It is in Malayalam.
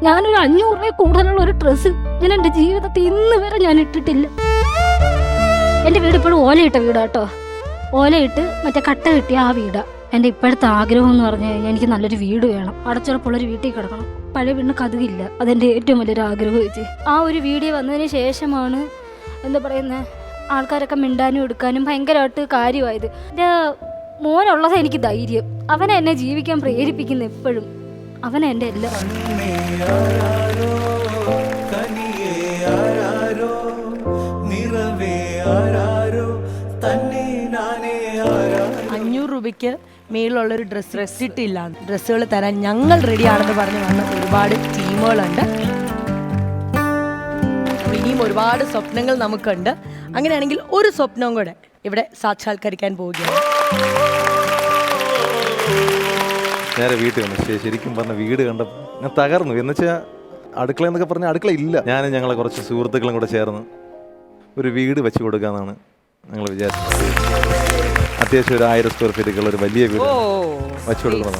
ഞാനൊരു 500 രൂപ കൂടുതലുള്ള ഒരു ഡ്രസ്സ് ഞാൻ എൻ്റെ ജീവിതത്തിൽ ഇന്ന് വരെ ഞാൻ ഇട്ടിട്ടില്ല. എൻ്റെ വീട് ഇപ്പോഴും ഓലയിട്ട വീടാട്ടോ. ഓലയിട്ട് മറ്റേ കട്ട കിട്ടിയ ആ വീടാ. എൻ്റെ ഇപ്പോഴത്തെ ആഗ്രഹം എന്ന് പറഞ്ഞു കഴിഞ്ഞാൽ എനിക്ക് നല്ലൊരു വീട് വേണം. അടച്ചുറപ്പുള്ളൊരു വീട്ടിൽ കിടക്കണം. പഴയ വീടിന് കതുകില്ല. അതെൻ്റെ ഏറ്റവും വലിയൊരു ആഗ്രഹം വെച്ച് ആ ഒരു വീഡിയോ വന്നതിന് ശേഷമാണ് എന്താ പറയുന്നത്, ആൾക്കാരൊക്കെ മിണ്ടാനും എടുക്കാനും ഭയങ്കരമായിട്ട് കാര്യമായത്. എൻ്റെ മോനുള്ളത് എനിക്ക് ധൈര്യം. അവനെ എന്നെ ജീവിക്കാൻ പ്രേരിപ്പിക്കുന്ന എപ്പോഴും. അവനെ എൻ്റെ എല്ലാം. 500 രൂപയ്ക്ക് മേലുള്ളൊരു ഡ്രസ്സ് ഇട്ടില്ല. ഡ്രസ്സുകൾ തരാൻ ഞങ്ങൾ റെഡിയാണെന്ന് പറഞ്ഞ് വന്ന ഒരുപാട് ടീമുകളുണ്ട്. ഇനിയും ഒരുപാട് സ്വപ്നങ്ങൾ നമുക്കുണ്ട്. അങ്ങനെയാണെങ്കിൽ ഒരു സ്വപ്നവും കൂടെ ഇവിടെ സാക്ഷാത്കരിക്കാൻ പോവുകയാണ്. നേരെ വീട്ടിൽ വന്നു. ശരിക്കും പറഞ്ഞ വീട് കണ്ട ഞാൻ തകർന്നു. എന്ന് വെച്ചാൽ അടുക്കള എന്നൊക്കെ പറഞ്ഞാൽ അടുക്കള ഇല്ല. ഞങ്ങളെ കുറച്ച് സുഹൃത്തുക്കളും കൂടെ ചേർന്ന് ഒരു വീട് വെച്ച് കൊടുക്കാമെന്നാണ് ഞങ്ങൾ വിചാരിച്ചത്. അത്യാവശ്യം ഒരു 1000 സ്ക്വയർ ഫീറ്റുള്ള ഒരു വലിയ വീട് വെച്ച് കൊടുക്കണം.